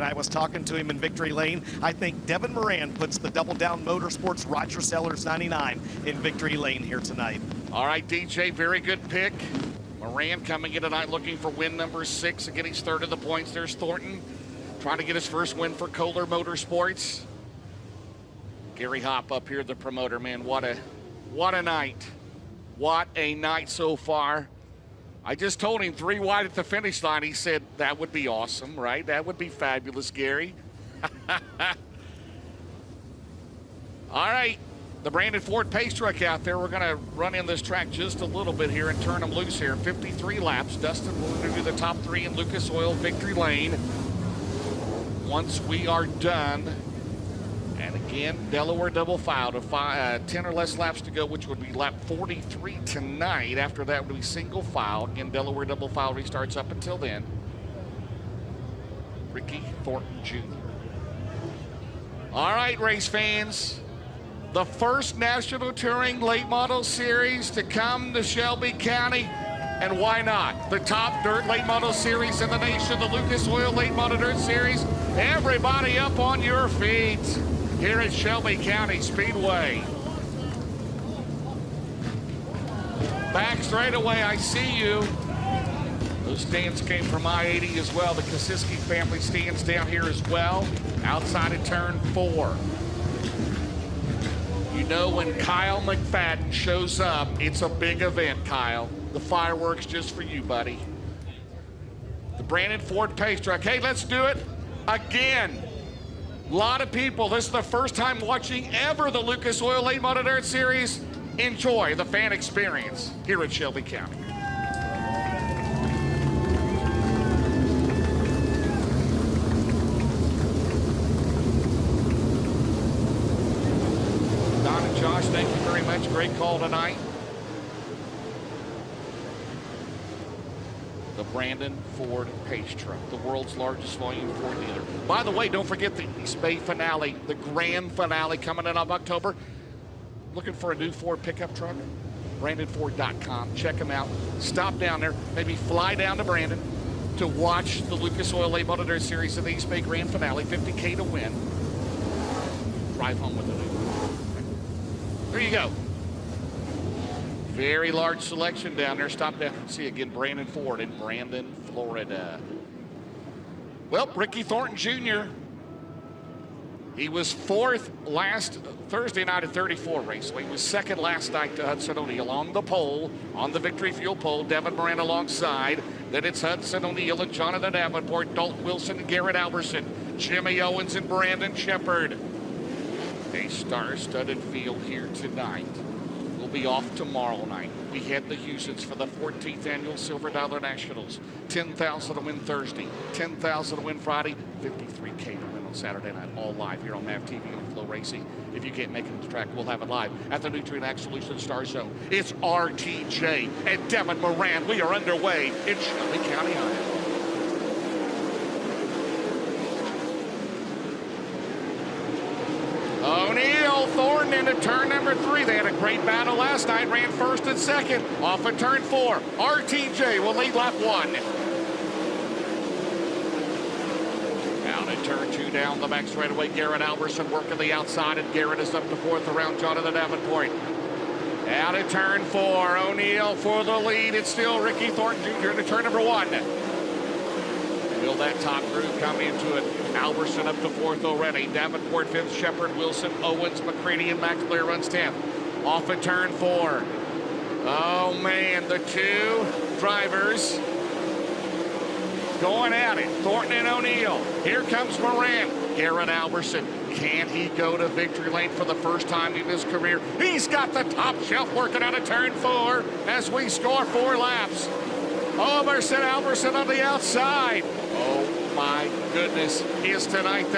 and I was talking to him in Victory Lane. I think Devin Moran puts the Double Down Motorsports Roger Sellers 99 in Victory Lane here tonight. All right, DJ, very good pick. Moran coming in tonight looking for win number 6 and getting third of the points. There's Thornton trying to get his first win for Kohler Motorsports. Gary Hopp up here, the promoter, man. What a night. What a night so far. I just told him 3 wide at the finish line. He said, that would be awesome, right? That would be fabulous, Gary. All right, the Brandon Ford pace truck out there. We're going to run in this track just a little bit here and turn them loose here. 53 laps. Dustin will interview the top 3 in Lucas Oil Victory Lane. Once we are done, and again, Delaware double file to 10 or less laps to go, which would be lap 43 tonight. After that would be single file. Again, Delaware double file restarts up until then. Ricky Thornton Jr. All right, race fans. The first National Touring Late Model Series to come to Shelby County. And why not? The top dirt late model series in the nation, the Lucas Oil Late Model Dirt Series. Everybody up on your feet here at Shelby County Speedway. Back straight away, I see you. Those stands came from I-80 as well. The Kosiski family stands down here as well, outside of turn 4. You know when Kyle McFadden shows up, it's a big event, Kyle. The fireworks just for you, buddy. The Brandon Ford pace truck. Hey, let's do it again. A lot of people, this is the first time watching ever the Lucas Oil Late Model Dirt Series. Enjoy the fan experience here at Shelby County. Don and Josh, thank you very much. Great call tonight. The Brandon Ford pace truck, the world's largest volume Ford dealer. By the way, don't forget the East Bay finale, the grand finale coming in October. Looking for a new Ford pickup truck? BrandonFord.com. Check them out. Stop down there. Maybe fly down to Brandon to watch the Lucas Oil Late Model Dirt Series of the East Bay grand finale. $50K to win. Drive home with a new. There you go. Very large selection down there. Stop down and see again Brandon Ford in Brandon, Florida. Well, Ricky Thornton Jr., he was 4th last Thursday night at 34 Raceway. He was 2nd last night to Hudson O'Neal on the pole, on the Victory Fuel pole. Devin Moran alongside. Then it's Hudson O'Neal and Jonathan Davenport, Dalton Wilson and Garrett Alberson, Jimmy Owens and Brandon Shepard. A star-studded field here tonight. We'll be off tomorrow night. We head to Houston's for the 14th annual Silver Dollar Nationals. $10,000 to win Thursday, $10,000 to win Friday, $53K to win on Saturday night. All live here on MAV TV on Flow Racing. If you can't make it to the track, we'll have it live at the Nutrient Ag Solutions Star Zone. It's RTJ and Devin Moran. We are underway in Shelby County, Iowa. O'Neal, Thornton into turn number 3. They had a great battle last night. Ran 1st and 2nd. Off at turn 4. RTJ will lead lap 1. Down at turn 2, down the back straightaway. Garrett Alberson working the outside, and Garrett is up to 4th around Jonathan Davenport. Out at turn 4. O'Neal for the lead. It's still Ricky Thornton Jr. to turn number 1. Will that top group come into it? Alberson up to 4th already. Davenport 5th, Shepard, Wilson, Owens, McCready, and McAleer runs 10th. Off at turn 4. Oh man, the 2 drivers going at it. Thornton and O'Neal. Here comes Moran. Garrett Alberson. Can he go to victory lane for the first time in his career? He's got the top shelf working out of turn 4 as we score 4 laps. Alberson on the outside. Oh my goodness, is tonight.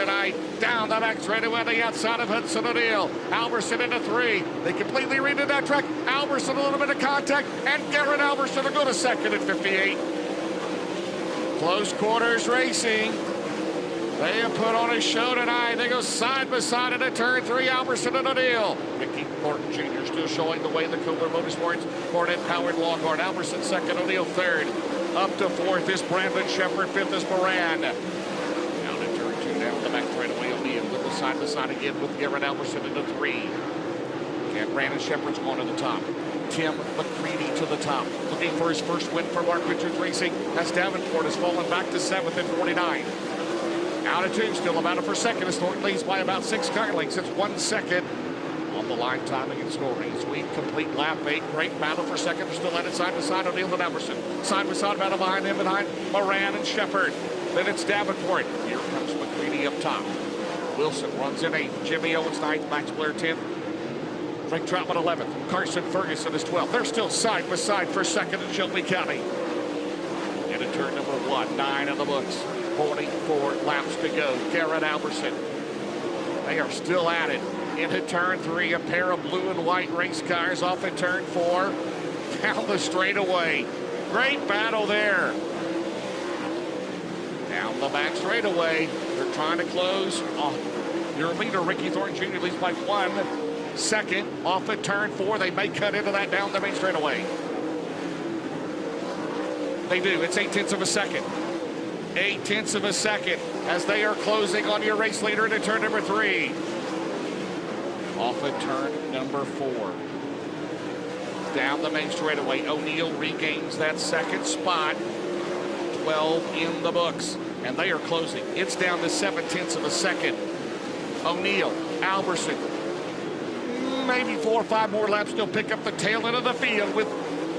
Down the back straightaway on the outside of Hudson O'Neal. Alberson into 3. They completely redid that track. Alberson a little bit of contact, and Garrett Alberson will go to 2nd at 58. Close quarters racing. They have put on a show tonight. They go side by side into turn 3. Alberson and O'Neal. Ricky Thornton Jr. still showing the way. The Kohler Motorsports Cornet powered Longhorn. Alberson 2nd, O'Neal 3rd. Up to 4th is Brandon Shepard. 5th is Moran. Down to turn back straightaway. O'Neill with the side-by-side again with Garrett Alberson into 3. And Brandon Shepard's going to the top. Tim McCready to the top. Looking for his first win for Mark Richards Racing. As Davenport has fallen back to 7th in 49. Out of 2, still a battle for second as Thornton leads by about 6 car lengths. It's 1 second on the line timing and scoring. As we complete lap 8, great battle for second. They're still at it side by side. O'Neill and Alberson. Side by side battle behind him, behind Moran and Shepard. Then it's Davenport. Here comes McCready up top. Wilson runs in 8th. Jimmy Owens 9th. Max Blair 10th. Frank Troutman 11th. Carson Ferguson is 12th. They're still side by side for second in Shelby County. Into turn number 1, 9 in the books. 44 laps to go. Garrett Alberson. They are still at it. Into turn 3, a pair of blue and white race cars off at turn 4. Down the straightaway. Great battle there. Down the back straightaway. They're trying to close. Your leader, Ricky Thornton Jr., leads by 1 second off at turn 4. They may cut into that down the main straightaway. They do. It's 0.8 of a second. 0.8 of a second as they are closing on your race leader into turn number 3. Off at turn number 4. Down the main straightaway. O'Neill regains that second spot. 12 in the books. And they are closing. It's down to 0.7 of a second. O'Neill, Alberson. Maybe 4 or 5 more laps. Still pick up the tail end of the field with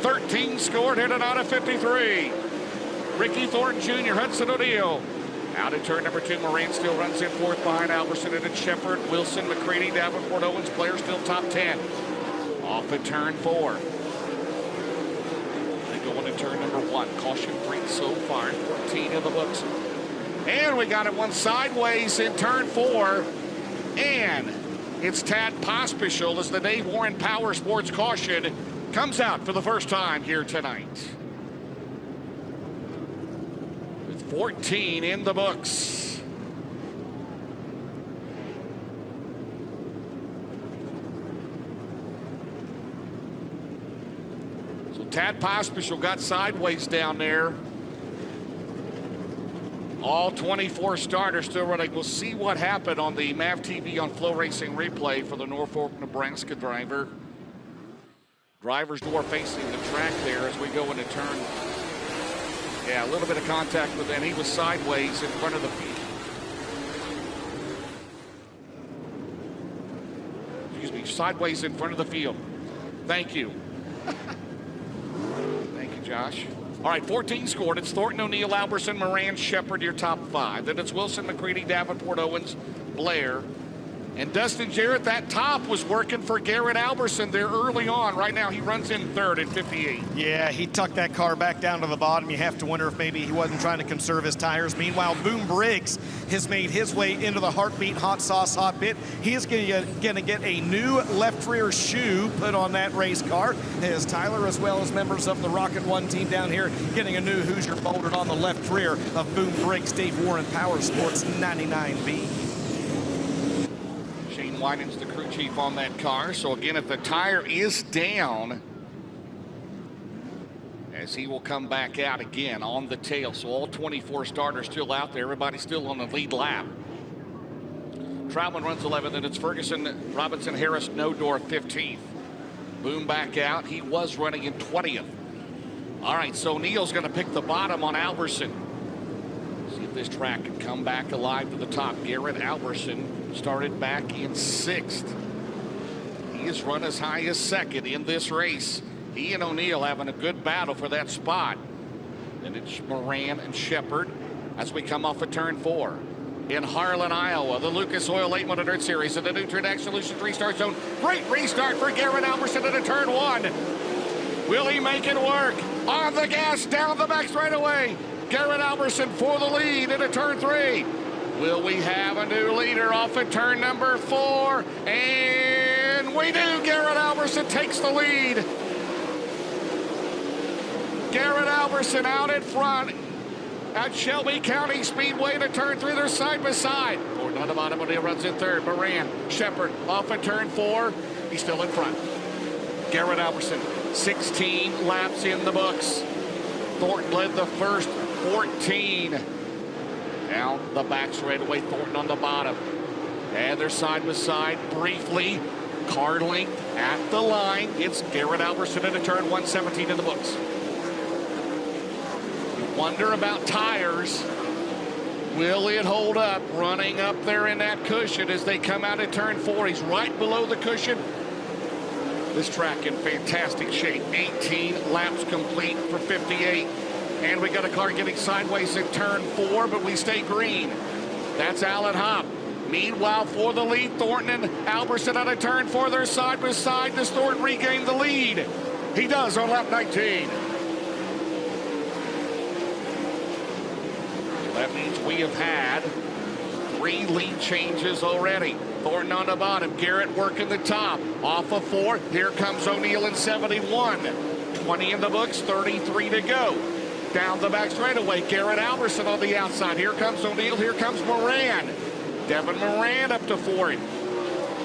13 scored in and out of 53. Ricky Thornton Jr., Hudson O'Neill. Out at turn number 2, Moran still runs in 4th behind Alberson, and it's Shepard, Wilson, McCready, Davenport, Owens, Blair still top 10. Off at turn 4. They go into turn number 1. Caution free so far, 14 in the books. And we got it one sideways in turn 4. And it's Tad Pospischel as the Dave Warren Power Sports caution comes out for the first time here tonight. 14 in the books. So Tad Pospischel got sideways down there. All 24 starters still running. We'll see what happened on the MAV TV on Flow Racing replay for the Norfolk, Nebraska driver. Driver's door facing the track there as we go into turn. Yeah, a little bit of contact with him. He was sideways in front of the field. Excuse me, sideways in front of the field. Thank you. Thank you, Josh. All right, 14 scored. It's Thornton, O'Neill, Alberson, Moran, Shepard, your top 5. Then it's Wilson, McCready, Davenport, Owens, Blair. And Dustin Jarrett, that top was working for Garrett Alberson there early on. Right now, he runs in 3rd at 58. Yeah, he tucked that car back down to the bottom. You have to wonder if maybe he wasn't trying to conserve his tires. Meanwhile, Boom Briggs has made his way into the Heartbeat Hot Sauce Hot Pit. He is going to get a new left rear shoe put on that race car. As Tyler, as well as members of the Rocket One team down here, getting a new Hoosier bolted on the left rear of Boom Briggs Dave Warren Power Sports 99B. Winans the crew chief on that car. So again, if the tire is down, as he will come back out again on the tail. So all 24 starters still out there. Everybody still on the lead lap. Troutman runs 11th, and it's Ferguson, Robinson, Harris, Nodor 15th. Boom back out. He was running in 20th. All right, so Neal's going to pick the bottom on Alberson. See if this track can come back alive to the top. Garrett Alberson started back in 6th. He has run as high as 2nd in this race. He and O'Neill having a good battle for that spot. Then it's Moran and Shepard as we come off of turn 4. In Harlan, Iowa, the Lucas Oil Late Model Dirt Series in the Nutrient Solutions restart zone. Great restart for Garrett Alberson into turn 1. Will he make it work? On the gas, down the back straightaway. Garrett Alberson for the lead into turn 3. Will we have a new leader off at turn number 4? And we do. Garrett Alberson takes the lead. Garrett Alberson out in front at Shelby County Speedway to turn 3. They're side by side. Gordon on the bottom. O'Neill runs in 3rd. Moran, Shepard off at turn 4. He's still in front. Garrett Alberson, 16 laps in the books. Thornton led the first 14. Down the back straightaway, Thornton on the bottom. And they're side by side briefly. Harlan at the line. It's Garrett Albertson into turn 117 in the books. You wonder about tires. Will it hold up? Running up there in that cushion as they come out of turn 4. He's right below the cushion. This track in fantastic shape. 18 laps complete for 58. And we got a car getting sideways in turn 4, but we stay green. That's Alan Hopp. Meanwhile, for the lead, Thornton and Albertson out of turn 4. They're side by side. Does Thornton regain the lead? He does on lap 19. That means we have had 3 lead changes already. Thornton on the bottom, Garrett working the top. Off of 4, here comes O'Neill in 71. 20 in the books, 33 to go. Down the back straightaway, Garrett Albertson on the outside. Here comes O'Neill, here comes Moran. Devin Moran up to 4th.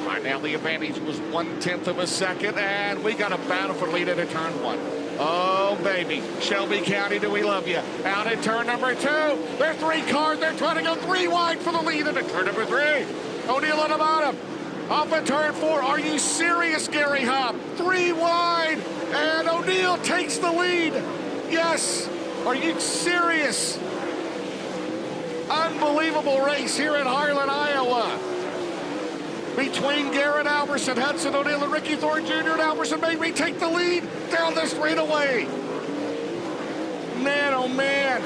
Right now the advantage was 1/10 of a second, and we got a battle for lead into turn 1. Oh, baby. Shelby County, do we love you? Out at turn number 2. There are 3 cars. They're trying to go 3 wide for the lead into turn number 3. O'Neill on the bottom. Off at turn 4. Are you serious, Gary Hopp? 3 wide, and O'Neill takes the lead. Yes. Are you serious? Unbelievable race here at Harlan, Iowa. Between Garrett Albertson, Hudson O'Neill, and Ricky Thornton Jr. and Albertson may retake the lead down the straightaway. Man, oh man.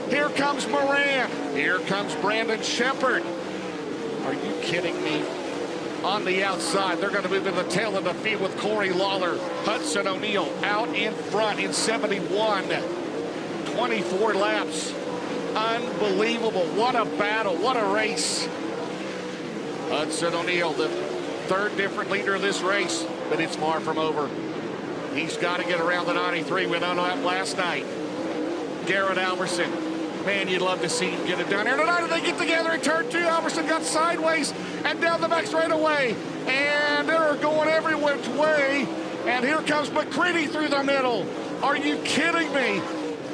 Here comes Moran. Here comes Brandon Shepard. Are you kidding me? On the outside, they're going to move to the tail of the field with Corey Lawler. Hudson O'Neill out in front in 71. 24 laps. Unbelievable. What a battle. What a race. Hudson O'Neill, the 3rd different leader of this race, but it's far from over. He's got to get around the 93. We know that last night. Garrett Albertson. Man, you'd love to see him get it done here tonight. They get together in turn 2. Albertson got sideways and down the back straightaway. And they're going every which way. And here comes McCready through the middle. Are you kidding me?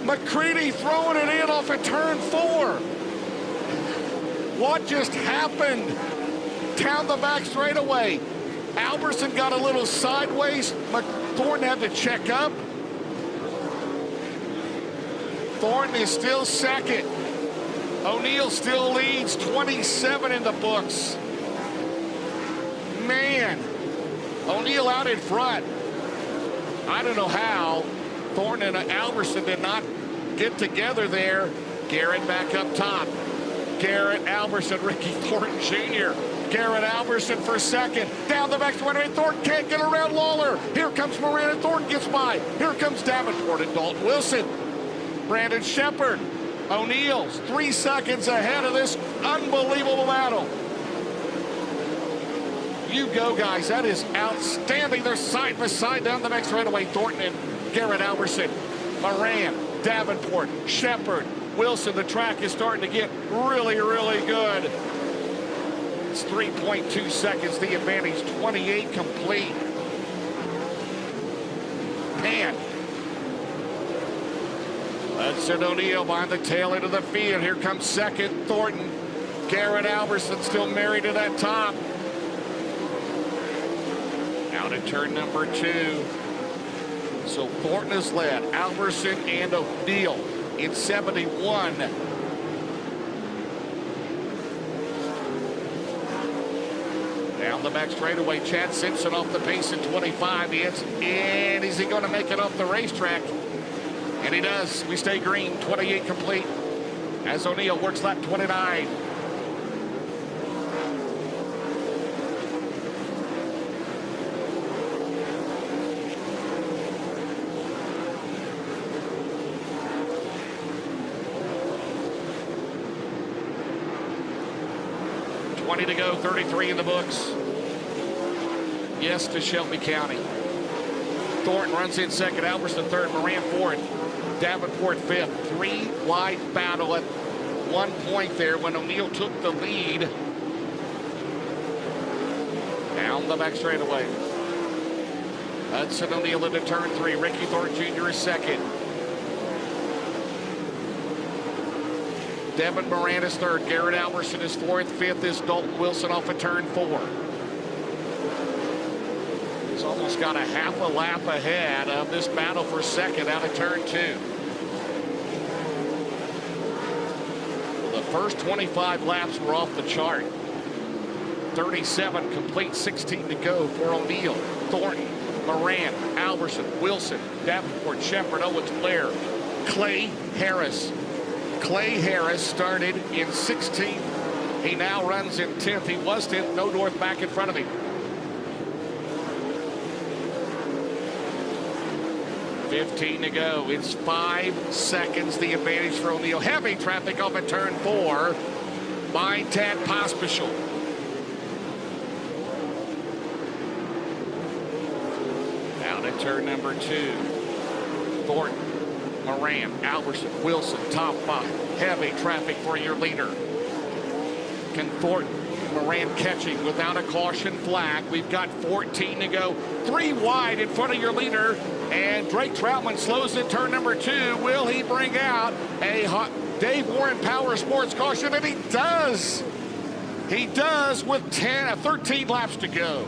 McCready throwing it in off at turn 4. What just happened? Down the back straightaway. Albertson got a little sideways. Thornton had to check up. Thornton is still second. O'Neill still leads, 27 in the books. Man, O'Neill out in front. I don't know how Thornton and Albertson did not get together there. Garrett back up top. Garrett Albertson, Ricky Thornton Jr. Garrett Albertson for second. Down the back straightaway. Thornton can't get around Lawler. Here comes Moran and Thornton gets by. Here comes Davenport and Dalton Wilson. Brandon Shepard. O'Neill's 3 seconds ahead of this unbelievable battle. You go, guys. That is outstanding. They're side by side down the back straightaway. Thornton and Garrett Albertson. Moran, Davenport, Shepard, Wilson. The track is starting to get really, really good. It's 3.2 seconds, the advantage, 28 complete. Man. Hudson O'Neill behind the tail end of the field. Here comes second, Thornton. Garrett Albertson still married to that top. Out at turn number 2. So Thornton is led, Albertson and O'Neill in 71. Down the back straightaway, Chad Simpson off the pace in 25. And is he going to make it off the racetrack? And he does. We stay green, 28 complete. As O'Neill works lap 29. To go, 33 in the books. Yes to Shelby County. Thornton runs in second, Albertson third, Moran fourth, Davenport fifth. 3 wide battle at one point there when O'Neill took the lead. Down the back straightaway. Hudson O'Neill into turn 3. Ricky Thornton Jr. is second. Devin Moran is third. Garrett Alberson is fourth. Fifth is Dalton Wilson off of turn 4. He's almost got a half a lap ahead of this battle for second out of turn 2. The first 25 laps were off the chart. 37 complete, 16 to go for O'Neal, Thornton, Moran, Alberson, Wilson, Davenport, Shepard, Owens, Blair, Clay Harris. Clay Harris started in 16th. He now runs in 10th. He was 10th. No North back in front of him. 15 to go. It's 5 seconds. The advantage for O'Neal. Heavy traffic off at turn 4 by Tad Pospisil. Down at turn number 2. Thornton, Moran, Alberson, Wilson, top 5. Heavy traffic for your leader. Can Thornton, Moran catching without a caution flag. We've got 14 to go. 3 wide in front of your leader. And Drake Troutman slows at turn number 2. Will he bring out a Dave Warren Power Sports caution? And he does. He does with 13 laps to go.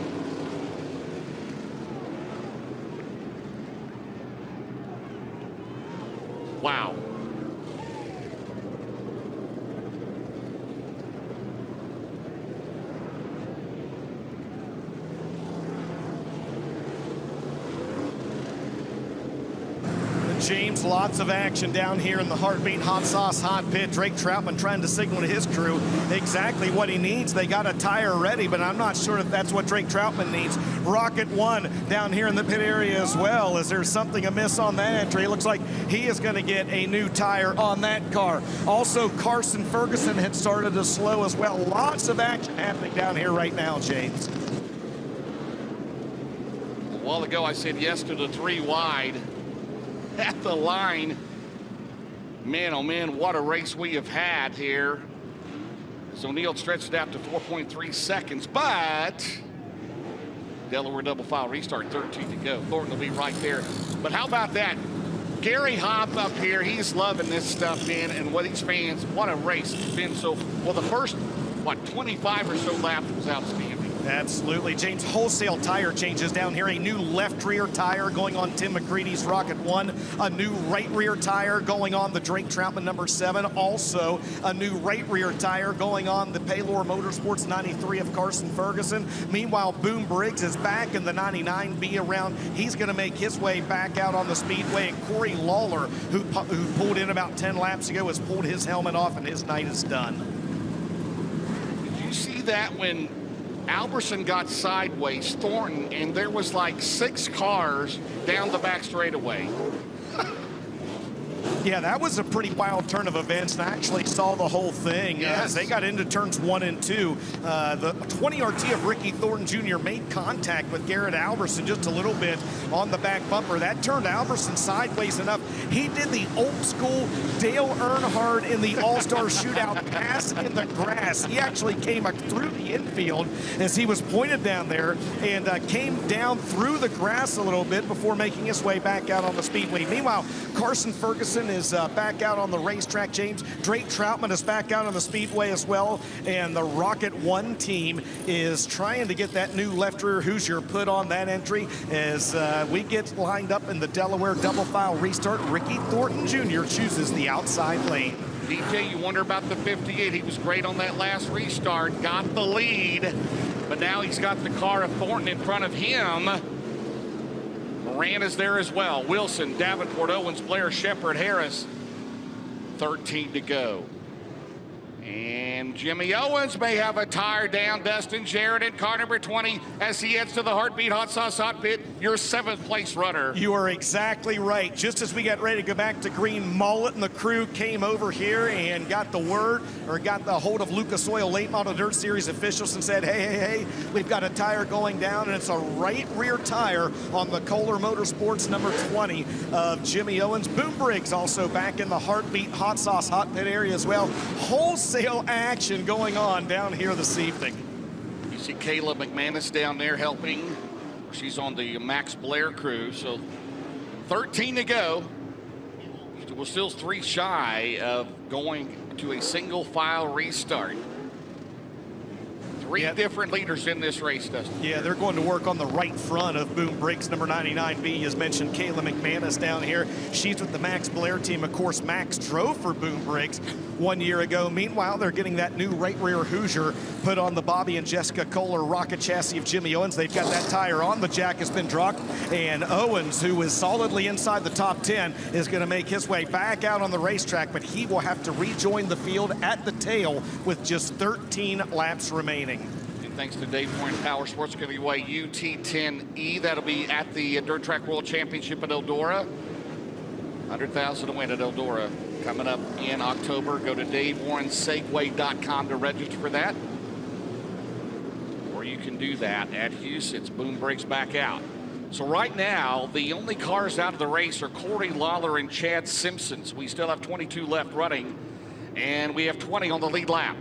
Wow. James, lots of action down here in the Heartbeat Hot Sauce Hot Pit. Drake Troutman trying to signal to his crew exactly what he needs. They got a tire ready, but I'm not sure if that's what Drake Troutman needs. Rocket 1 down here in the pit area as well. Is there something amiss on that entry? It looks like he is going to get a new tire on that car. Also, Carson Ferguson had started to slow as well. Lots of action happening down here right now, James. A while ago, I said yes to the 3 wide. At the line. Man, oh man, what a race we have had here. So O'Neal stretched it out to 4.3 seconds, but Delaware double file restart, 13 to go. Thornton will be right there. But how about that? Gary Hobb up here, he's loving this stuff, man, and what these fans, what a race it's been. So, well, the first, 25 or so laps was outstanding. Absolutely. James, wholesale tire changes down here. A new left rear tire going on Tim McCready's Rocket 1. A new right rear tire going on the Drake Troutman number 7. Also, a new right rear tire going on the Paylor Motorsports 93 of Carson Ferguson. Meanwhile, Boom Briggs is back in the 99B around. He's going to make his way back out on the Speedway. And Corey Lawler, who pulled in about 10 laps ago, has pulled his helmet off, and his night is done. Did you see that when Alberson got sideways, Thornton, and there was like 6 cars down the back straightaway? Yeah, that was a pretty wild turn of events, and I actually saw the whole thing. Yes. They got into turns 1 and 2. The 20 RT of Ricky Thornton Jr. made contact with Garrett Alberson just a little bit on the back bumper. That turned Alberson sideways enough. He did the old school Dale Earnhardt in the All-Star Shootout pass in the grass. He actually came through the infield as he was pointed down there and came down through the grass a little bit before making his way back out on the Speedway. Meanwhile, Carson Ferguson is back out on the racetrack, James. Drake Troutman is back out on the Speedway as well, and the Rocket 1 team is trying to get that new left rear Hoosier put on that entry as we get lined up in the Delaware double file restart. Ricky Thornton Jr. chooses the outside lane. DJ, you wonder about the 58. He was great on that last restart, got the lead, but now he's got the car of Thornton in front of him. Moran is there as well. Wilson, Davenport, Owens, Blair, Shepard, Harris. 13 to go. And Jimmy Owens may have a tire down. Dustin Jarrett in car number 20 as he heads to the Heartbeat Hot Sauce Hot Pit, your 7th place runner. You are exactly right. Just as we got ready to go back to green, Mullet and the crew came over here and got the word, or got the hold of Lucas Oil Late Model Dirt Series officials and said, hey, we've got a tire going down, and it's a right rear tire on the Kohler Motorsports number 20 of Jimmy Owens. Boom Briggs also back in the Heartbeat Hot Sauce Hot Pit area as well. Wholesale action going on down here this evening. You see Kayla McManus down there helping. She's on the Max Blair crew. So 13 to go. We're still 3 shy of going to a single file restart. Three different leaders in this race, Dustin. Yeah, they're going to work on the right front of Boom Briggs, number 99B. As mentioned, Kayla McManus down here. She's with the Max Blair team. Of course, Max drove for Boom Briggs 1 year ago. Meanwhile, they're getting that new right rear Hoosier put on the Bobby and Jessica Kohler rocket chassis of Jimmy Owens. They've got that tire on. The jack has been dropped. And Owens, who is solidly inside the top 10, is going to make his way back out on the racetrack, but he will have to rejoin the field at the tail with just 13 laps remaining. Thanks to Dave Warren Power Sports, going to be away UT10E. That'll be at the Dirt Track World Championship at Eldora. 100,000 to win at Eldora coming up in October. Go to DaveWarrenSegway.com to register for that. Or you can do that at Houston's. Boom Briggs back out. So right now, the only cars out of the race are Corey Lawler and Chad Simpsons. We still have 22 left running, and we have 20 on the lead lap.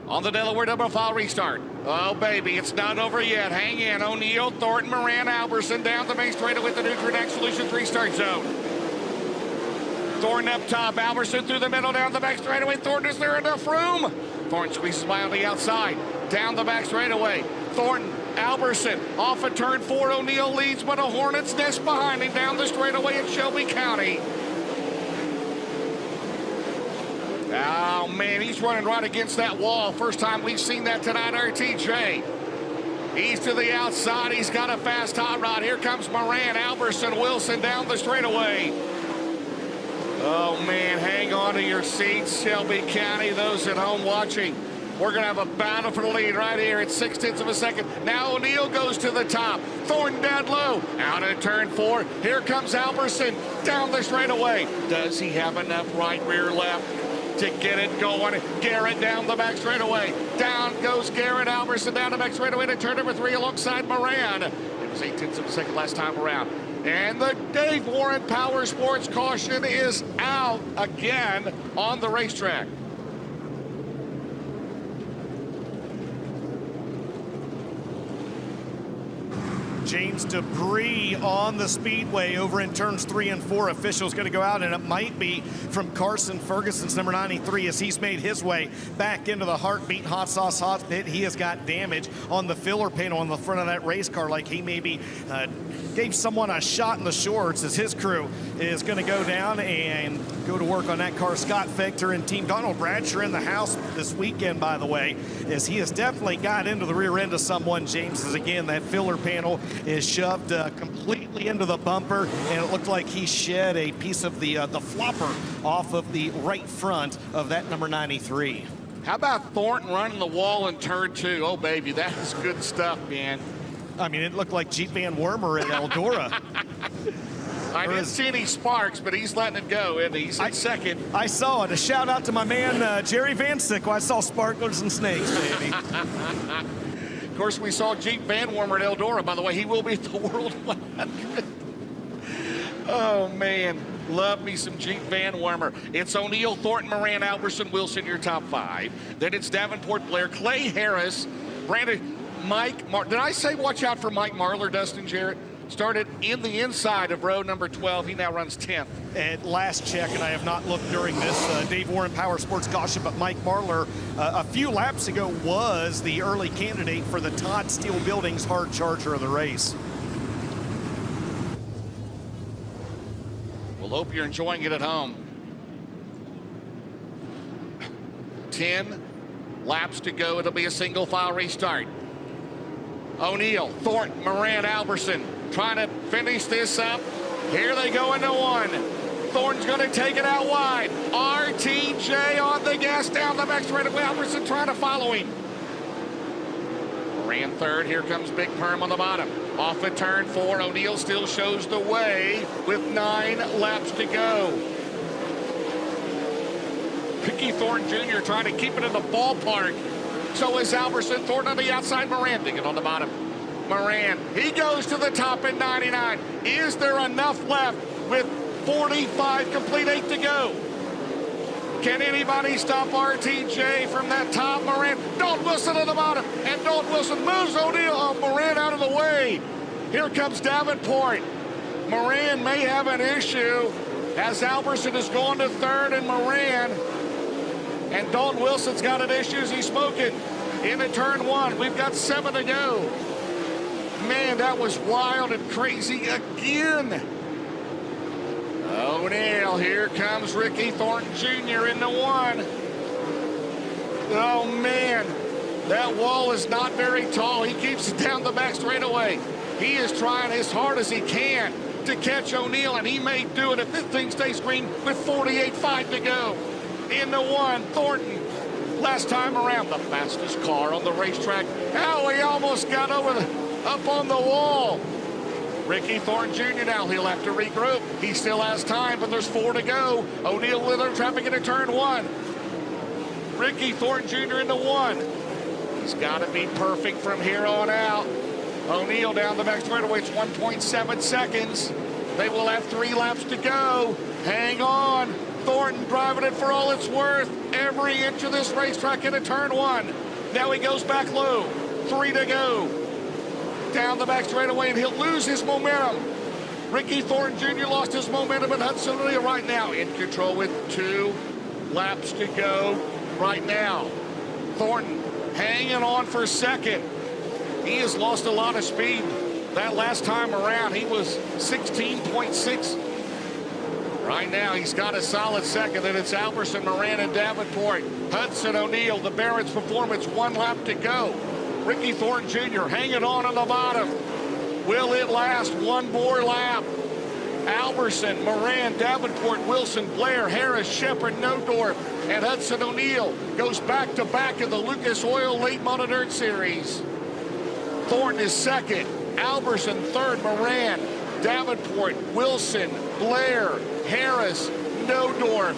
On the Delaware double file restart. Oh, baby, it's not over yet. Hang in. O'Neill, Thornton, Moran, Alberson down the main straightaway with the Nutrient Solutions restart zone. Thornton up top. Alberson through the middle down the back straightaway. Thornton, is there enough room? Thornton squeezes by on the outside. Down the back straightaway. Thornton, Alberson off of turn 4. O'Neill leads, but a hornet's nest behind him down the straightaway in Shelby County. Oh, man, he's running right against that wall. First time we've seen that tonight, RTJ. He's to the outside. He's got a fast hot rod. Here comes Moran, Alberson, Wilson down the straightaway. Oh, man, hang on to your seats, Shelby County, those at home watching. We're going to have a battle for the lead right here at 0.6 of a second. Now O'Neill goes to the top. Thornton dead low. Out of turn 4. Here comes Alberson down the straightaway. Does he have enough right rear left to get it going? Garrett down the back straightaway. Down goes Garrett. Alberson down the back straightaway to turn number 3 alongside Moran. It was 0.8 of a second last time around. And the Dave Warren Power Sports caution is out again on the racetrack. James debris on the speedway over in turns 3 and 4. Officials going to go out, and it might be from Carson Ferguson's number 93 as he's made his way back into the Heartbeat Hot Sauce Hot Pit. He has got damage on the filler panel on the front of that race car, like he maybe gave someone a shot in the shorts, as his crew is going to go down and go to work on that car. Scott Fector and Team Donald Bradshaw in the house this weekend, by the way, as he has definitely got into the rear end of someone. James is, again, that filler panel is shoved completely into the bumper, and it looked like he shed a piece of the flopper off of the right front of that number 93. How about Thornton running the wall in turn 2? Oh, baby, that is good stuff, man. I mean, it looked like Jeep Van Wormer at Eldora. I didn't see any sparks, but he's letting it go, and he's in second. I saw it. A shout out to my man, Jerry Van Sickle. I saw sparklers and snakes, baby. Of course, we saw Jeep Van Wormer at Eldora. By the way, he will be at the World 100. Oh, man. Love me some Jeep Van Wormer. It's O'Neill, Thornton, Moran, Alberson, Wilson, your top 5. Then it's Davenport, Blair, Clay Harris, Brandon, Mike. Did I say watch out for Mike Marlar, Dustin Jarrett? Started in the inside of row number 12. He now runs 10th. At last check, and I have not looked during this Dave Warren Power Sports caution, but Mike Marlar a few laps ago was the early candidate for the Todd Steel Buildings hard charger of the race. We'll hope you're enjoying it at home. 10 laps to go. It'll be a single file restart. O'Neill, Thornton, Moran, Alberson trying to finish this up. Here they go into 1. Thornton's going to take it out wide. RTJ on the gas down the back straightaway. Alberson trying to follow him. Moran third. Here comes Big Perm on the bottom. Off at turn 4. O'Neill still shows the way with 9 laps to go. Ricky Thornton Jr. trying to keep it in the ballpark. So is Alberson. Thornton on the outside. Moran digging on the bottom. Moran, he goes to the top in 99. Is there enough left with 45 complete, 8 to go? Can anybody stop RTJ from that top? Moran, Dalton Wilson on the bottom, and Dalton Wilson moves O'Neill, Moran out of the way. Here comes Davenport. Moran may have an issue as Alberson is going to third, and Moran And Dalton Wilson's got an issue as he's smoking into turn 1. We've got 7 to go. Man, that was wild and crazy again. O'Neal, here comes Ricky Thornton Jr. into 1. Oh, man, that wall is not very tall. He keeps it down the back straightaway. He is trying as hard as he can to catch O'Neal, and he may do it if this thing stays green with 48.5 to go. Into 1, Thornton. Last time around, the fastest car on the racetrack. Oh, he almost got up on the wall. Ricky Thornton Jr. now, he'll have to regroup. He still has time, but there's 4 to go. O'Neal with her traffic into turn 1. Ricky Thornton Jr. into 1. He's got to be perfect from here on out. O'Neal down the back straightaway. It's 1.7 seconds. They will have 3 laps to go. Hang on. Thornton driving it for all it's worth. Every inch of this racetrack into turn 1. Now he goes back low. 3 to go. Down the back straightaway, and he'll lose his momentum. Ricky Thornton Jr. lost his momentum, and Hudson O'Neal right now in control with 2 laps to go right now. Thornton hanging on for second. He has lost a lot of speed. That last time around, he was 16.6. Right now, he's got a solid second. Then it's Alberson, Moran, and Davenport. Hudson O'Neal, the Barrett's Performance, 1 lap to go. Ricky Thornton Jr. hanging on the bottom. Will it last 1 more lap? Alberson, Moran, Davenport, Wilson, Blair, Harris, Shepard, Nodorf, and Hudson O'Neal goes back-to-back in the Lucas Oil Late Model Dirt Series. Thornton is second. Alberson third. Moran, Davenport, Wilson, Blair, Harris, Nodorf.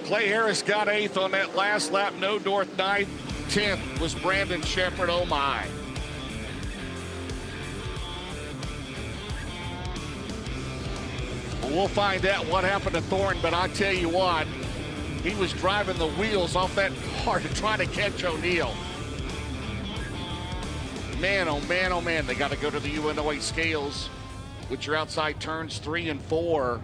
Clay Harris got 8th on that last lap. Nodorf 9th. 10th was Brandon Shepard. Oh my. Well, we'll find out what happened to Thornton, but I tell you what, he was driving the wheels off that car to try to catch O'Neal. Man, oh man, oh man. They got to go to the UNOA scales, which are outside turns 3 and 4.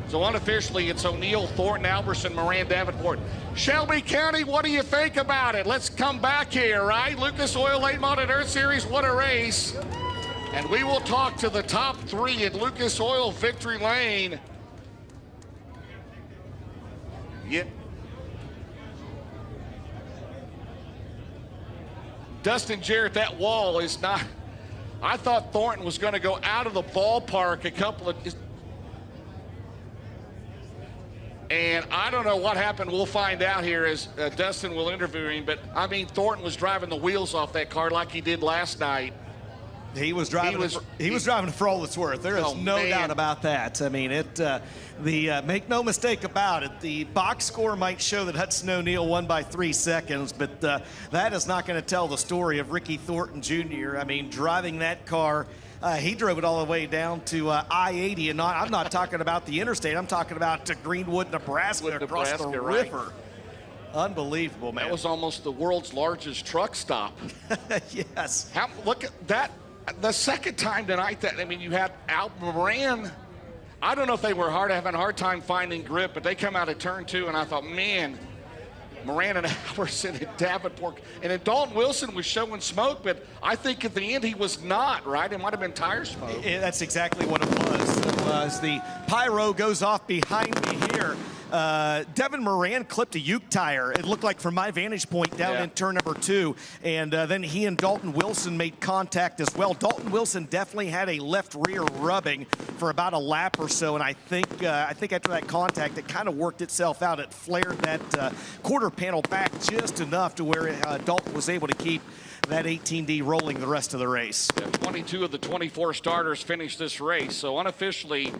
So unofficially, it's O'Neal, Thornton, Alberson, Moran, Davenport. Shelby County, what do you think about it? Let's come back here, right? Lucas Oil Late Model Dirt Series, what a race. And we will talk to the top 3 at Lucas Oil Victory Lane. Yep. Dustin Jarrett, that wall is not... I thought Thornton was going to go out of the ballpark a couple of... And I don't know what happened. We'll find out here as Dustin will interview him. But, I mean, Thornton was driving the wheels off that car like he did last night. He was driving it for all it's worth. There is no doubt about that. I mean, make no mistake about it, the box score might show that Hudson O'Neal won by 3 seconds, but that is not going to tell the story of Ricky Thornton Jr. I mean, driving that car, he drove it all the way down to I-80, and I'm not talking about the interstate. I'm talking about Greenwood, Nebraska, across the river. Unbelievable, man. That was almost the world's largest truck stop. Yes. Look at that. The second time tonight that, I mean, you had Moran. I don't know if they were having a hard time finding grip, but they come out of turn 2, and I thought, man, Moran and Alberson and Davenport. And then Dalton Wilson was showing smoke, but I think at the end he was not, right? It might have been tire smoke. That's exactly what it was. It was the pyro goes off behind me here. Devin Moran clipped a Uke tire. It looked like from my vantage point down in turn number 2. And then he and Dalton Wilson made contact as well. Dalton Wilson definitely had a left rear rubbing for about a lap or so. And I think after that contact, it kind of worked itself out. It flared that quarter panel back just enough to where Dalton was able to keep that 18D rolling the rest of the race. 22 of the 24 starters finished this race. So unofficially,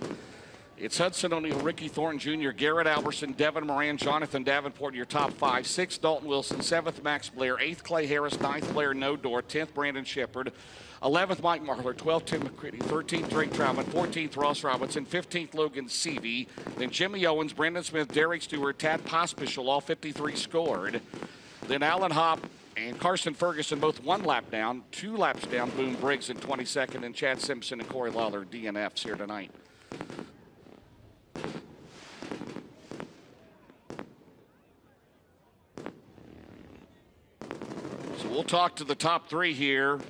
it's Hudson O'Neal, Ricky Thornton Jr., Garrett Alberson, Devin Moran, Jonathan Davenport, your top 5. 6th, Dalton Wilson. 7th, Max Blair. 8th, Clay Harris. 9th, Blair Nodor. 10th, Brandon Shepard. 11th, Mike Marlar. 12th, Tim McCready. 13th, Drake Troutman. 14th, Ross Robinson. 15th, Logan Seavey. Then Jimmy Owens, Brendan Smith, Derek Stewart, Tad Pospischel, all 53 scored. Then Alan Hopp, And Carson Ferguson both 1 lap down, 2 laps down. Boone Briggs in 22nd, and Chad Simpson and Corey Lawler DNFs here tonight. So we'll talk to the top 3 here.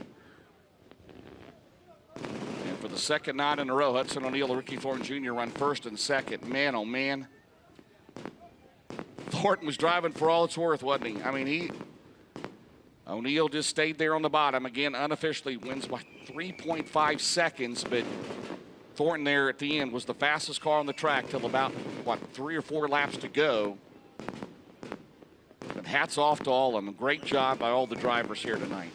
And for the second night in a row, Hudson O'Neal and Ricky Thornton Jr. run first and second. Man, oh man. Thornton was driving for all it's worth, wasn't he? I mean, O'Neal just stayed there on the bottom. Again, unofficially wins by 3.5 seconds, but Thornton there at the end was the fastest car on the track till about, 3 or 4 laps to go. But hats off to all of them. Great job by all the drivers here tonight.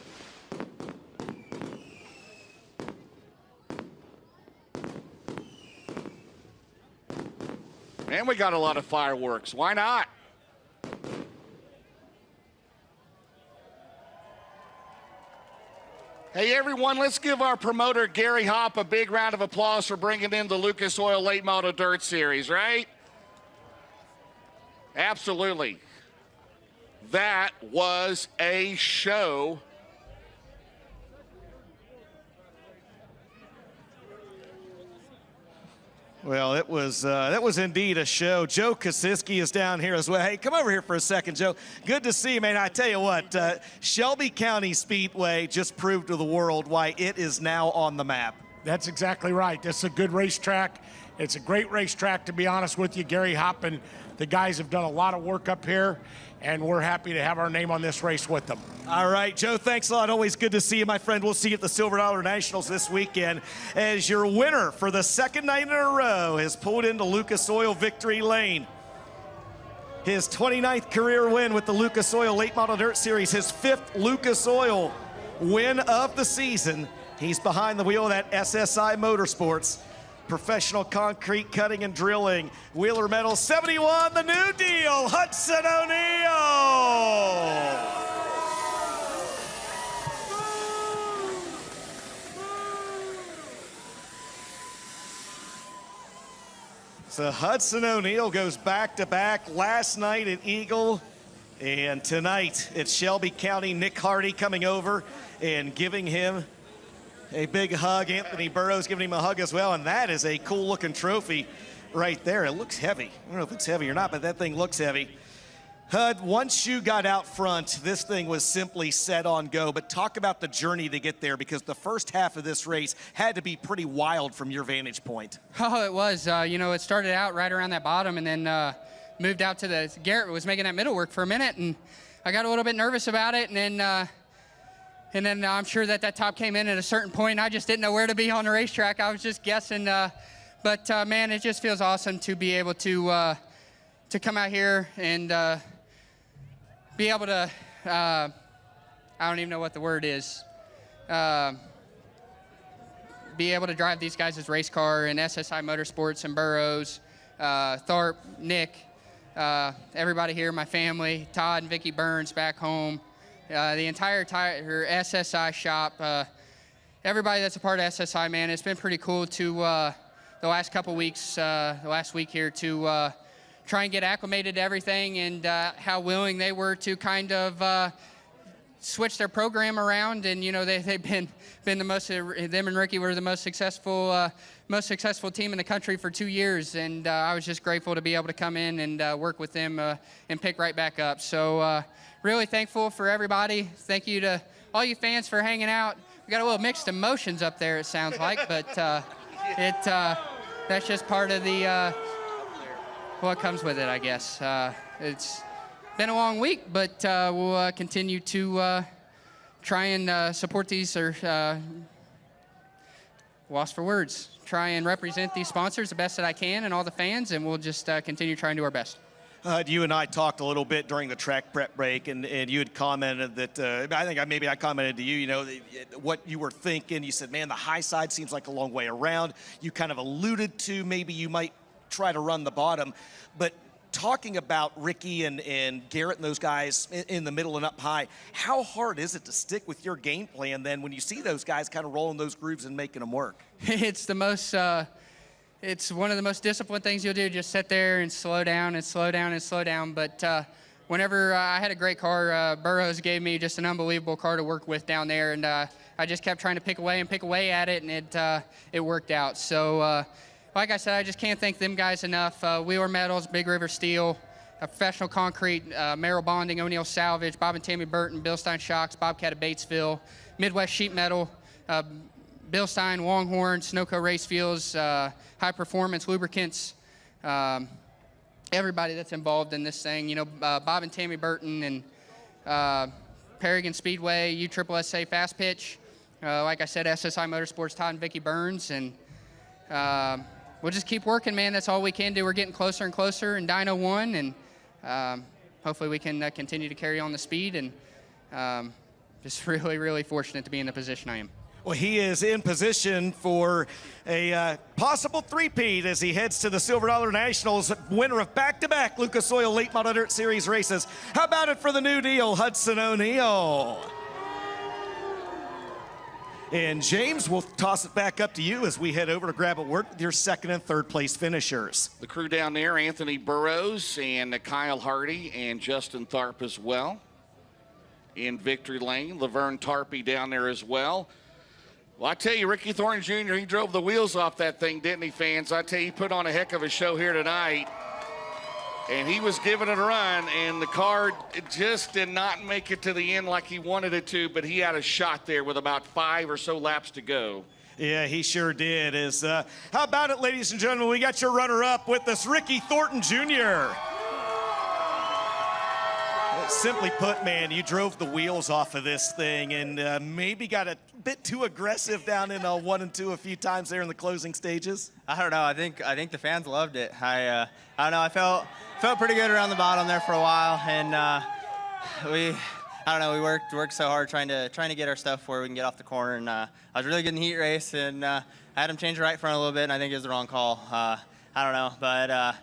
And we got a lot of fireworks. Why not? Hey, everyone, let's give our promoter, Gary Hopp, a big round of applause for bringing in the Lucas Oil Late Model Dirt Series, right? Absolutely. That was a show. Well, that was indeed a show. Joe Kosiski is down here as well. Hey, come over here for a second, Joe. Good to see you, man. I tell you what, Shelby County Speedway just proved to the world why it is now on the map. That's exactly right. This is a good racetrack. It's a great racetrack, to be honest with you. Gary Hopp and the guys have done a lot of work up here, and we're happy to have our name on this race with them. All right, Joe, thanks a lot. Always good to see you, my friend. We'll see you at the Silver Dollar Nationals this weekend as your winner for the second night in a row has pulled into Lucas Oil Victory Lane. His 29th career win with the Lucas Oil Late Model Dirt Series, his 5th Lucas Oil win of the season. He's behind the wheel of that SSI Motorsports. Professional concrete cutting and drilling. Wheeler Metal 71, the new deal, Hudson O'Neal. So Hudson O'Neal goes back-to-back last night at Eagle, and tonight at Shelby County. Nick Hardy coming over and giving him a big hug. Anthony Burrows giving him a hug as well, and that is a cool-looking trophy right there. It looks heavy. I don't know if it's heavy or not, but that thing looks heavy. Hud, once you got out front, this thing was simply set on go, but talk about the journey to get there, because the first half of this race had to be pretty wild from your vantage point. Oh, it was. It started out right around that bottom and then moved out to the, Garrett was making that middle work for a minute, and I got a little bit nervous about it, and then I'm sure that top came in at a certain point, and I just didn't know where to be on the racetrack. I was just guessing, but man, it just feels awesome to be able to come out here and be able to, I don't even know what the word is, be able to drive these guys' race car in SSI Motorsports and Burrows, Tharp, Nick, everybody here, my family, Todd and Vicki Burns back home, the entire SSI shop, everybody that's a part of SSI, man. It's been pretty cool to the last couple weeks, the last week here, to try and get acclimated to everything, and how willing they were to kind of switch their program around. And they've been the most, them and Ricky were the most successful team in the country for 2 years, and I was just grateful to be able to come in and work with them and pick right back up. So really thankful for everybody. Thank you to all you fans for hanging out. We got a little mixed emotions up there, it sounds like, but that's just part of the what comes with it, I guess. It's been a long week, but we'll continue to try and support these, or lost for words, try and represent these sponsors the best that I can and all the fans, and we'll just continue trying to do our best. You and I talked a little bit during the track prep break, and you had commented that, I think I commented to you, what you were thinking. You said, man, the high side seems like a long way around. You kind of alluded to maybe you might try to run the bottom, but talking about Ricky and Garrett and those guys in the middle and up high, how hard is it to stick with your game plan then when you see those guys kind of rolling those grooves and making them work? It's the most, it's one of the most disciplined things you'll do, just sit there and slow down and slow down and slow down. But whenever I had a great car, Burroughs gave me just an unbelievable car to work with down there, and I just kept trying to pick away at it, and it worked out. So, like I said, I just can't thank them guys enough. Wheeler Metals, Big River Steel, Professional Concrete, Merrill Bonding, O'Neill Salvage, Bob and Tammy Burton, Bill Stein Shocks, Bobcat of Batesville, Midwest Sheet Metal, Bill Stein, Longhorn, Snowco Race Fuels, High Performance Lubricants, everybody that's involved in this thing. You know, Bob and Tammy Burton and Paragon Speedway, USSSA Fast Pitch. Like I said, SSI Motorsports, Todd and Vicki Burns, and we'll just keep working, man. That's all we can do. We're getting closer and closer in Dyno 1, and hopefully we can continue to carry on the speed, and just really, really fortunate to be in the position I am. Well, he is in position for a possible three-peat as he heads to the Silver Dollar Nationals, winner of back-to-back Lucas Oil Late Model Dirt Series races. How about it for the new deal, Hudson O'Neill? And James, we'll toss it back up to you as we head over to grab a word with your second and third place finishers. The crew down there, Anthony Burroughs and Kyle Hardy and Justin Tharp as well. In victory lane, Laverne Tarpey down there as well. Well, I tell you, Ricky Thornton Jr., he drove the wheels off that thing, didn't he, fans? I tell you, he put on a heck of a show here tonight. And he was giving it a run, and the car just did not make it to the end like he wanted it to, but he had a shot there with about 5 or so laps to go. Yeah, he sure did. How about it, ladies and gentlemen? We got your runner-up with us, Ricky Thornton Jr. Simply put, man, you drove the wheels off of this thing and maybe got a bit too aggressive down in 1 and 2 a few times there in the closing stages. I don't know. I think the fans loved it. I don't know. I felt pretty good around the bottom there for a while, and we worked so hard trying to get our stuff where we can get off the corner. And I was really good in the heat race, and I had him change the right front a little bit, and I think it was the wrong call. I don't know, but.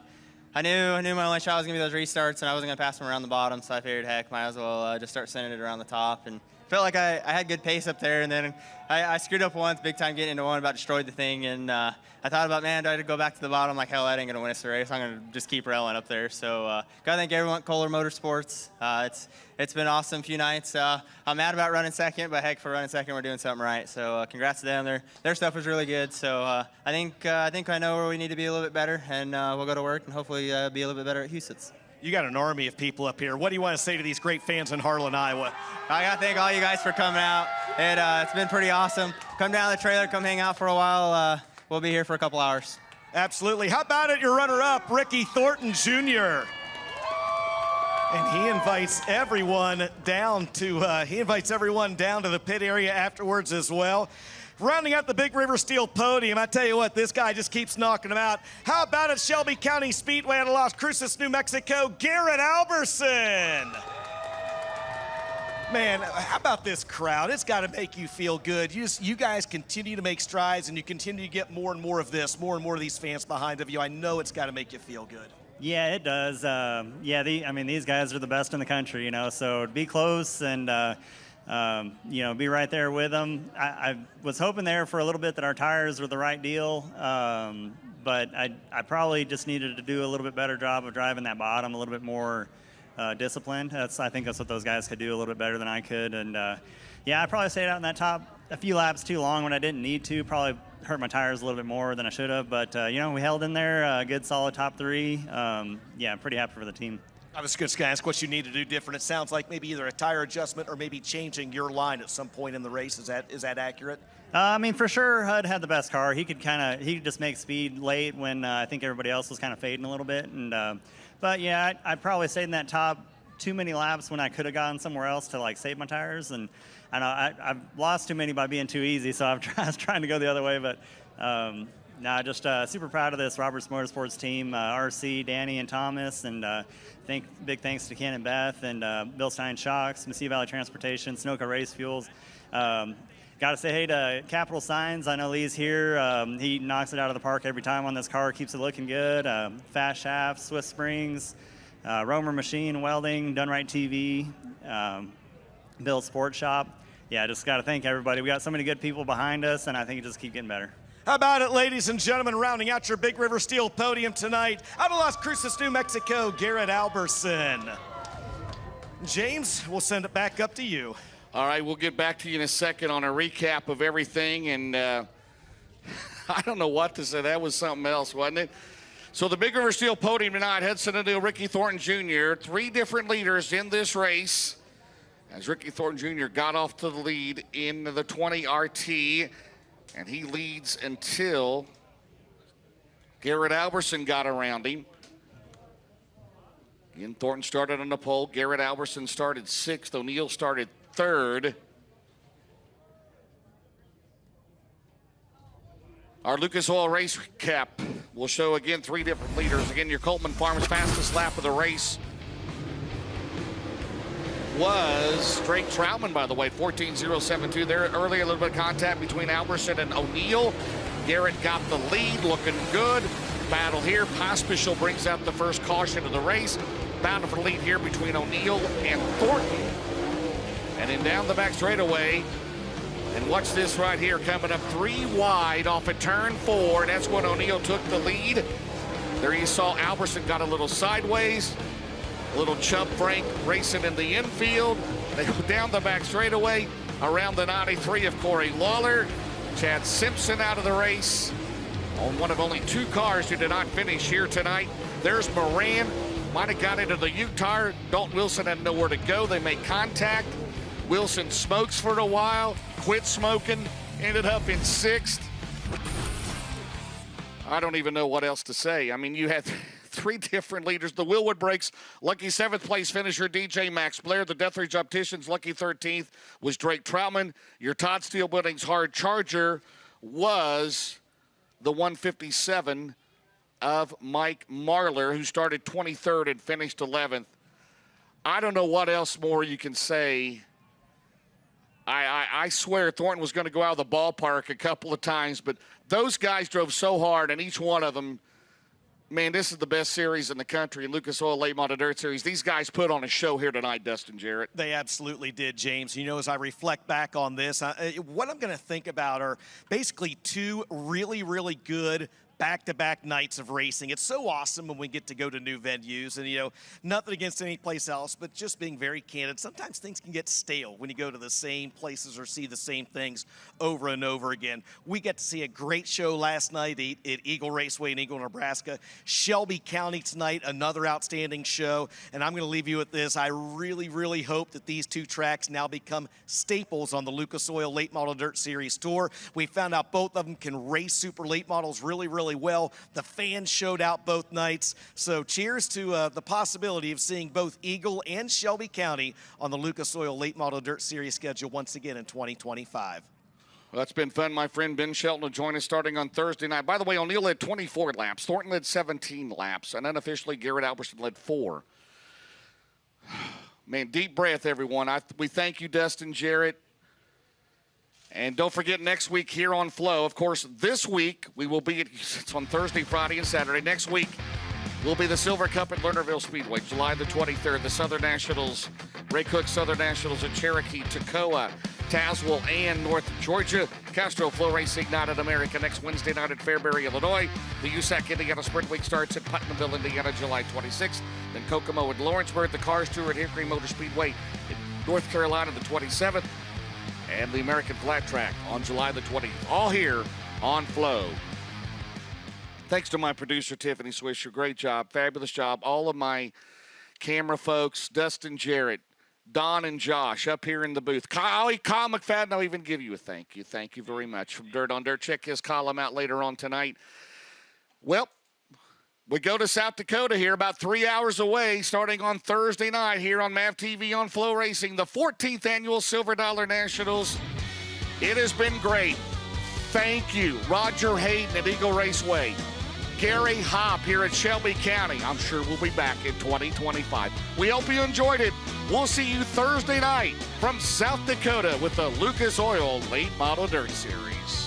I knew my only shot was going to be those restarts, and I wasn't going to pass them around the bottom, so I figured, heck, might as well just start sending it around the top. And felt like I had good pace up there, and then I screwed up once, big time getting into one, about destroyed the thing. And I thought about, man, do I have to go back to the bottom? Like, hell, that ain't going to win us the race. I'm going to just keep railing up there. So got to thank everyone at Kohler Motorsports. It's been an awesome few nights. I'm mad about running second, but heck, for running second, we're doing something right. So congrats to them. Their stuff was really good. So I think I know where we need to be a little bit better, and we'll go to work and hopefully be a little bit better at Houston's. You got an army of people up here. What do you want to say to these great fans in Harlan, Iowa? I got to thank all you guys for coming out. It's been pretty awesome. Come down to the trailer, come hang out for a while. We'll be here for a couple hours. Absolutely. How about it, your runner-up, Ricky Thornton Jr.? And he invites everyone down to the pit area afterwards as well. Rounding out the Big River Steel podium, I tell you what, this guy just keeps knocking them out. How about it, Shelby County Speedway out of Las Cruces, New Mexico, Garrett Alberson. Man, how about this crowd? It's got to make you feel good. You guys continue to make strides, and you continue to get more and more of this, more and more of these fans behind of you. I know it's got to make you feel good. Yeah, it does. These guys are the best in the country, so to be close and, be right there with them. I was hoping there for a little bit that our tires were the right deal, but I probably just needed to do a little bit better job of driving that bottom, a little bit more disciplined. I think that's what those guys could do a little bit better than I could. And, I probably stayed out in that top a few laps too long when I didn't need to. Probably hurt my tires a little bit more than I should have. But, we held in there, a good solid top 3. I'm pretty happy for the team. I was just going to ask what you need to do different. It sounds like maybe either a tire adjustment or maybe changing your line at some point in the race. Is that accurate? For sure, Hud had the best car. He could just make speed late when I think everybody else was kind of fading a little bit. And I probably stayed in that top too many laps when I could have gone somewhere else to save my tires. And I know I've lost too many by being too easy, so I was trying to go the other way. But just super proud of this Roberts Motorsports team, RC, Danny, and Thomas, and big thanks to Ken and Beth, and Bill Stein Shocks, Mesilla Valley Transportation, Sunoco Race Fuels. Got to say hey to Capital Signs. I know Lee's here. He knocks it out of the park every time on this car, keeps it looking good. Fast Shaft, Swiss Springs, Romer Machine Welding, Done Right TV, Bill Sports Shop. Just got to thank everybody. We got so many good people behind us, and I think it just keeps getting better. How about it, ladies and gentlemen, rounding out your Big River Steel podium tonight, out of Las Cruces, New Mexico, Garrett Alberson. James, we'll send it back up to you. All right, we'll get back to you in a second on a recap of everything. And I don't know what to say. That was something else, wasn't it? So the Big River Steel podium tonight, Hudson O'Neal, Ricky Thornton Jr., 3 different leaders in this race. As Ricky Thornton Jr. got off to the lead in the 20 RT, and he leads until Garrett Alberson got around him. Again, Thornton started on the pole. Garrett Alberson started 6th. O'Neal started 3rd. Our Lucas Oil race cap will show again 3 different leaders. Again, your Coltman Farms fastest lap of the race was Drake Troutman, by the way, 14.072. There earlier, a little bit of contact between Alberson and O'Neal. Garrett got the lead, looking good. Battle here. Pospisil brings out the first caution of the race. Battle for the lead here between O'Neal and Thornton. And then down the back straightaway. And watch this right here, coming up 3 wide off of turn 4. And that's when O'Neal took the lead. There you saw Alberson got a little sideways. A little Chubb Frank racing in the infield. They go down the back straightaway. Around the 93 of Corey Lawler. Chad Simpson out of the race on one of only 2 cars who did not finish here tonight. There's Moran. Might have got into the U-tire. Dalton Wilson had nowhere to go. They made contact. Wilson smokes for a while, quit smoking, ended up in 6th. I don't even know what else to say. I mean, you had 3 different leaders. The Willwood Brakes, lucky 7th place finisher, DJ Max Blair. The Deathridge Opticians, lucky 13th, was Drake Troutman. Your Todd Steel Building's Hard Charger was the 157 of Mike Marler, who started 23rd and finished 11th. I don't know what else more you can say. I swear Thornton was going to go out of the ballpark a couple of times, but those guys drove so hard, and each one of them, man, this is the best series in the country, Lucas Oil Late Model Dirt Series. These guys put on a show here tonight, Dustin Jarrett. They absolutely did, James. You know, as I reflect back on this, what I'm going to think about are basically 2 really, really good back-to-back nights of racing. It's so awesome when we get to go to new venues, and, you know, nothing against any place else, but just being very candid, sometimes things can get stale when you go to the same places or see the same things over and over again. We got to see a great show last night at Eagle Raceway in Eagle, Nebraska. Shelby County tonight, another outstanding show, and I'm going to leave you with this. I really, really hope that these 2 tracks now become staples on the Lucas Oil Late Model Dirt Series Tour. We found out both of them can race super late models really, really well. The fans showed out both nights. So cheers to the possibility of seeing both Eagle and Shelby County on the Lucas Oil Late Model Dirt Series schedule once again in 2025. Well, that's been fun. My friend Ben Shelton will join us starting on Thursday night. By the way, O'Neal led 24 laps. Thornton led 17 laps. And unofficially, Garrett Alberson led 4. Man, deep breath, everyone. We thank you, Dustin Jarrett. And don't forget, next week here on Flow, of course, this week we will be it's on Thursday, Friday, and Saturday. Next week will be the Silver Cup at Lernerville Speedway, July the 23rd. The Southern Nationals, Ray Cook Southern Nationals at Cherokee, Toccoa, Tazewell, and North Georgia. Castro Flow Racing Night at America next Wednesday night at Fairbury, Illinois. The USAC Indiana Sprint Week starts at Putnamville, Indiana, July 26th. Then Kokomo at Lawrenceburg. The Cars Tour at Hickory Motor Speedway in North Carolina the 27th. And the American Flat Track on July the 20th. All here on Flow. Thanks to my producer, Tiffany Swisher. Great job. Fabulous job. All of my camera folks, Dustin Jarrett, Don and Josh up here in the booth. Kyle McFadden, I'll even give you a thank you. Thank you very much. From Dirt on Dirt. Check his column out later on tonight. Well, we go to South Dakota here, about 3 hours away, starting on Thursday night here on MAV TV on Flow Racing, the 14th annual Silver Dollar Nationals. It has been great. Thank you, Roger Hayden at Eagle Raceway. Gary Hopp here at Shelby County. I'm sure we'll be back in 2025. We hope you enjoyed it. We'll see you Thursday night from South Dakota with the Lucas Oil Late Model Dirt Series.